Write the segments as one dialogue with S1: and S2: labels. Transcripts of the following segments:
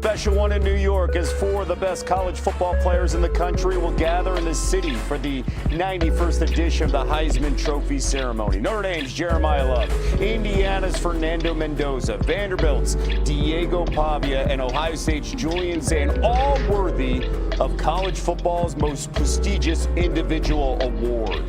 S1: special one in New York as four of the best college football players in the country will gather in the city for the 91st edition of the Heisman Trophy ceremony. Notre Dame's Jeremiah Love, Indiana's Fernando Mendoza, Vanderbilt's Diego Pavia, and Ohio State's Julian Sayin, all worthy of college football's most prestigious individual award.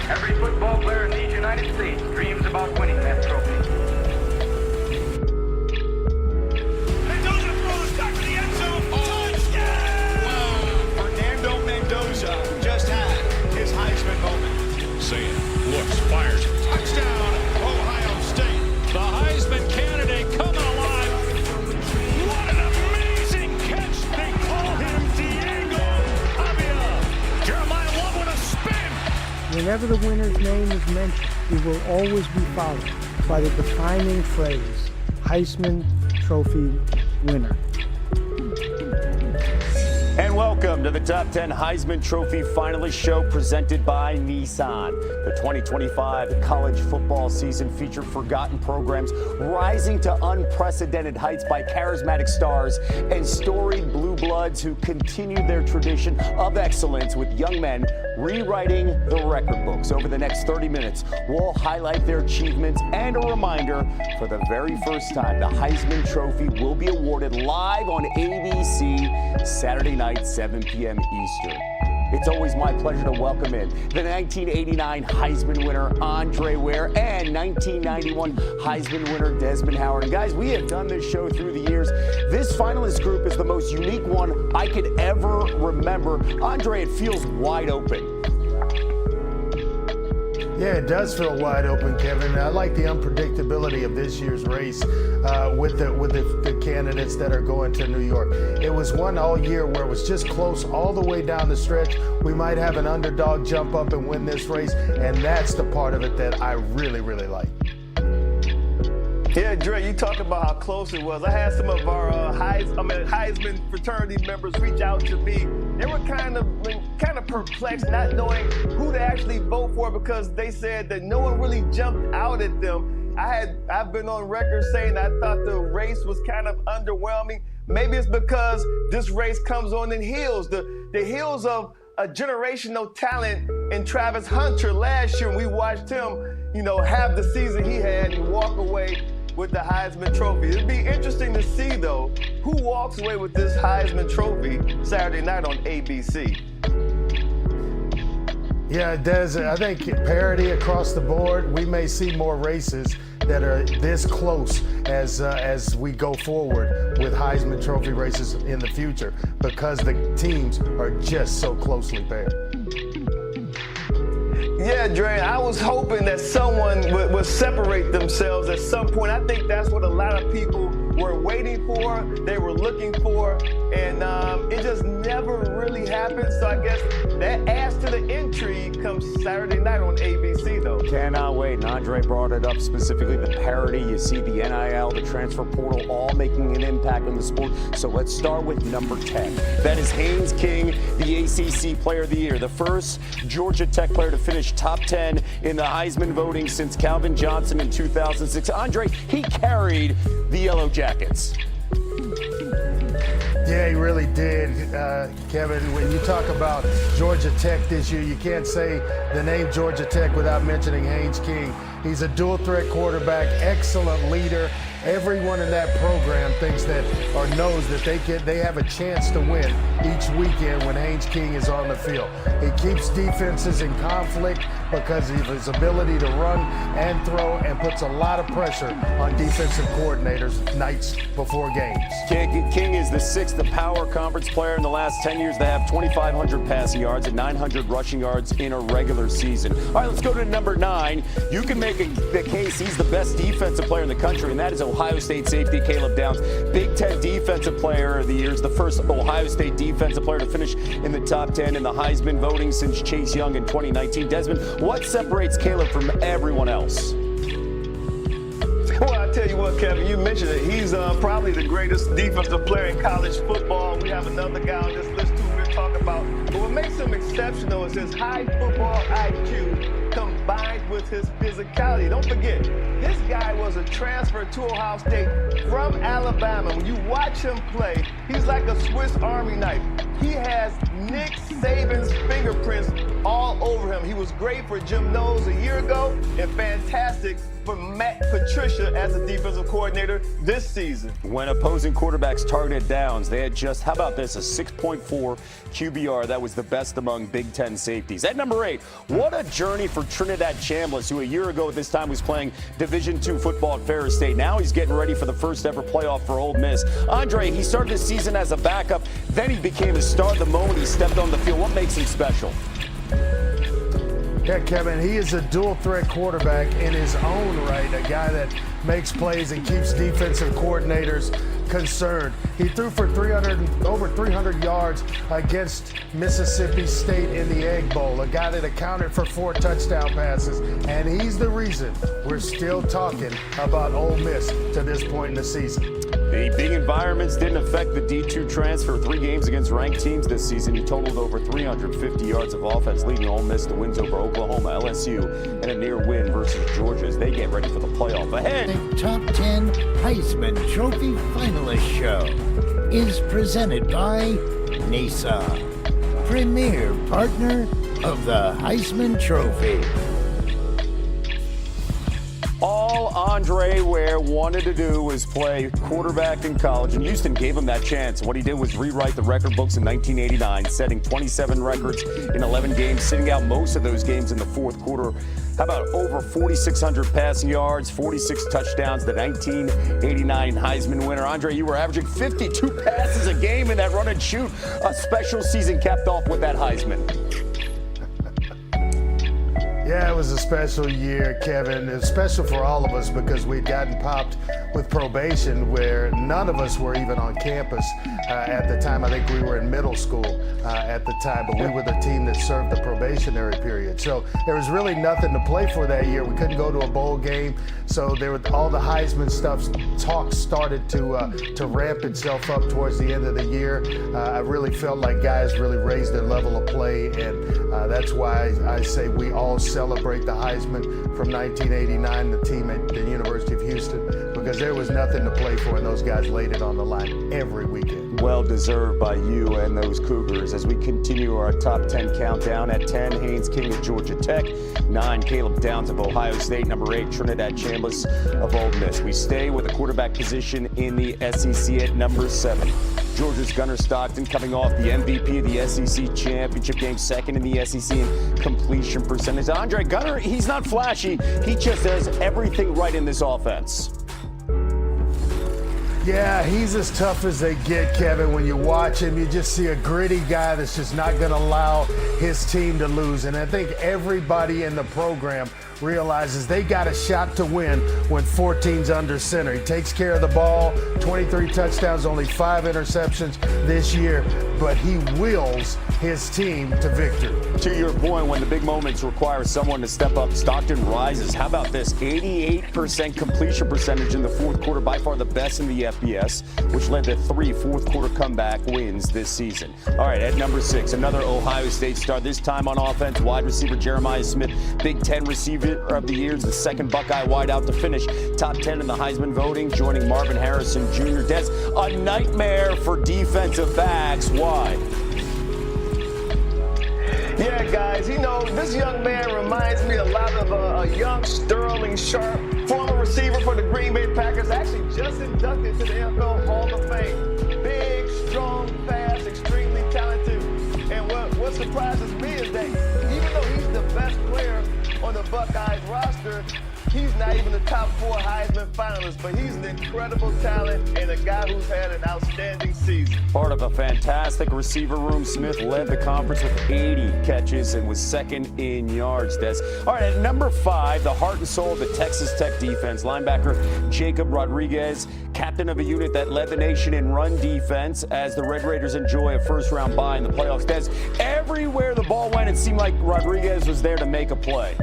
S2: Every football player in the United States dreams about winning that trophy. Mendoza throws back to the end zone. Touchdown!
S3: Wow. Fernando Mendoza just had his Heisman moment.
S4: Sayin looks, fires, touchdown, Ohio State.
S5: The Heisman candidate coming alive.
S4: What an amazing catch. They call him Diego Pavia. Jeremiah Love with a spin.
S6: Whenever the winner's name is mentioned, it will always be followed by the defining phrase, Heisman Trophy winner.
S1: And welcome to the Top 10 Heisman Trophy Finalist Show presented by Nissan. The 2025 college football season featured forgotten programs rising to unprecedented heights by charismatic stars and storied blue bloods who continue their tradition of excellence with young men rewriting the record books. Over the next 30 minutes, we'll highlight their achievements and a reminder, for the very first time, the Heisman Trophy will be awarded live on ABC Saturday night, 7 p.m. Eastern. It's always my pleasure to welcome in the 1989 Heisman winner, Andre Ware, and 1991 Heisman winner, Desmond Howard. And guys, we have done this show through the years. This finalist group is the most unique one I could ever remember. Andre, it feels wide open.
S7: Yeah, it does feel wide open, Kevin. I like the unpredictability of this year's race with the candidates that are going to New York. It was one all year where it was just close all the way down the stretch. We might have an underdog jump up and win this race, and that's the part of it that I really, really like.
S8: Yeah, Dre, you talked about how close it was. I had some of our Heisman fraternity members reach out to me. They were kind of perplexed, not knowing who to actually vote for, because they said that no one really jumped out at them. I've been on record saying I thought the race was kind of underwhelming. Maybe it's because this race comes on in heels, the heels of a generational talent in Travis Hunter last year. We watched him, have the season he had and walk away with the Heisman Trophy. It'd be interesting to see, though, who walks away with this Heisman Trophy Saturday night on ABC.
S7: Yeah, Des, I think parity across the board. We may see more races that are this close as we go forward with Heisman Trophy races in the future, because the teams are just so closely paired.
S8: Yeah, Dre, I was hoping that someone would separate themselves at some point. I think that's what a lot of people were waiting for, they were looking for, and it just never really happened. So I guess that adds to the intrigue come Saturday night on ABC, though.
S1: Cannot wait. And Andre brought it up specifically, the parity. You see the NIL, the transfer portal, all making an impact on the sport. So let's start with number 10. That is Haynes King, the ACC Player of the Year, the first Georgia Tech player to finish top 10 in the Heisman voting since Calvin Johnson in 2006. Andre, he carried the Yellow Jackets.
S7: Yeah, he really did, Kevin. When you talk about Georgia Tech this year, you can't say the name Georgia Tech without mentioning Haynes King. He's a dual-threat quarterback, excellent leader. Everyone in that program thinks that, or knows that they have a chance to win each weekend when Haynes King is on the field. He keeps defenses in conflict because of his ability to run and throw, and puts a lot of pressure on defensive coordinators nights before games.
S1: King is the sixth Power Conference player in the last 10 years to have 2,500 passing yards and 900 rushing yards in a regular season. All right, let's go to number 9. You can make the case he's the best defensive player in the country, and that is Ohio State safety Caleb Downs. Big Ten Defensive Player of the Year, is the first Ohio State defensive player to finish in the top 10 in the Heisman voting since Chase Young in 2019. Desmond, what separates Caleb from everyone else?
S8: Well, I tell you what, Kevin, you mentioned it. He's probably the greatest defensive player in college football. We have another guy on this list who we'll talk about. But what makes him exceptional is his high football IQ combined physicality. Don't forget, this guy was a transfer to Ohio State from Alabama. When you watch him play, he's like a Swiss Army knife. He has Nick Saban's fingerprints all over him. He was great for Jim Knowles a year ago and fantastic for Matt Patricia as a defensive coordinator this season.
S1: When opposing quarterbacks targeted downs, they had just, how about this, a 6.4 QBR. That was the best among Big Ten safeties. At number 8, what a journey for Trinidad Chambliss, who a year ago at this time was playing Division II football at Ferris State. Now he's getting ready for the first ever playoff for Ole Miss. Andre, he started the season as a backup, then he became a star the moment he stepped on the field. What makes him special?
S7: Yeah, Kevin, he is a dual-threat quarterback in his own right, a guy that makes plays and keeps defensive coordinators concerned. He threw for over 300 yards against Mississippi State in the Egg Bowl, a guy that accounted for 4 touchdown passes, and he's the reason we're still talking about Ole Miss to this point in the season.
S1: The big environments didn't affect the D2 transfer. 3 games against ranked teams this season. He totaled over 350 yards of offense, leading Ole Miss to wins over Oklahoma, LSU, and a near win versus Georgia as they get ready for the playoff ahead.
S9: The Top 10 Heisman Trophy Finalist Show is presented by Nissan, premier partner of the Heisman Trophy.
S1: All Andre Ware wanted to do was play quarterback in college, and Houston gave him that chance. What he did was rewrite the record books in 1989, setting 27 records in 11 games, sitting out most of those games in the fourth quarter. How about over 4,600 passing yards, 46 touchdowns, the 1989 Heisman winner. Andre, you were averaging 52 passes a game in that run and shoot. A special season capped off with that Heisman.
S7: Yeah, it was a special year, Kevin. It was special for all of us because we'd gotten popped with probation where none of us were even on campus at the time. I think we were in middle school at the time, but we were the team that served the probationary period. So there was really nothing to play for that year. We couldn't go to a bowl game. So there were all the Heisman talk started to ramp itself up towards the end of the year. I really felt like guys really raised their level of play, and that's why I say we all celebrate the Heisman from 1989, the team at the University of Houston, because there was nothing to play for, and those guys laid it on the line every weekend.
S1: Well deserved by you and those Cougars as we continue our top 10 countdown. At 10, Haynes King of Georgia Tech. 9, Caleb Downs of Ohio State. Number 8, Trinidad Chambliss of Ole Miss. We stay with the quarterback position in the SEC at number 7. Georgia's Gunnar Stockton coming off the MVP of the SEC championship game, second in the SEC in completion percentage. Andre Gunnar, he's not flashy. He just does everything right in this offense.
S7: Yeah, he's as tough as they get, Kevin. When you watch him, you just see a gritty guy that's just not going to allow his team to lose. And I think everybody in the program realizes they got a shot to win when 14's under center. He takes care of the ball, 23 touchdowns, only 5 interceptions this year, but he wills his team to victory.
S1: To your point, when the big moments require someone to step up, Stockton rises. How about this? 88% completion percentage in the fourth quarter, by far the best in the FBS, which led to 3 fourth-quarter comeback wins this season. All right, at number 6, another Ohio State star, this time on offense, wide receiver Jeremiah Smith, Big Ten receiver of the year, the second Buckeye wideout to finish top 10 in the Heisman voting, joining Marvin Harrison Jr. Des, a nightmare for defensive backs. Why?
S8: Yeah, guys, you know, this young man reminds me a lot of a young Sterling Sharpe, former receiver for the Green Bay Packers, actually just inducted to the NFL Hall of Fame. Big, strong, fast, extremely talented. And what surprises me is that even though he's the best player on the Buckeyes roster, he's not even the top 4 Heisman finalists, but he's an incredible talent and a guy who's had an outstanding season.
S1: Part of a fantastic receiver room, Smith led the conference with 80 catches and was second in yards, Des. All right, at number 5, the heart and soul of the Texas Tech defense, linebacker Jacob Rodriguez, captain of a unit that led the nation in run defense as the Red Raiders enjoy a first-round bye in the playoffs. Des, everywhere the ball went, it seemed like Rodriguez was there to make a play.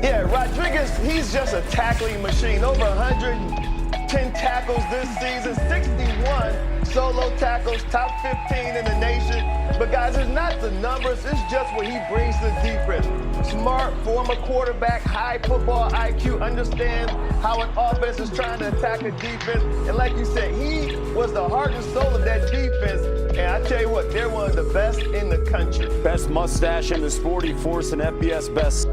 S8: Yeah, Rodriguez, he's just a tackling machine. Over 110 tackles this season, 61 solo tackles, top 15 in the nation. But guys, it's not the numbers, it's just what he brings to the defense. smart, former quarterback, high football IQ, understands how an offense is trying to attack a defense. And like you said, he was the heart and soul of that defense. And I tell you what, they're one of the best in the country.
S1: Best mustache in the sporty force and FBS best.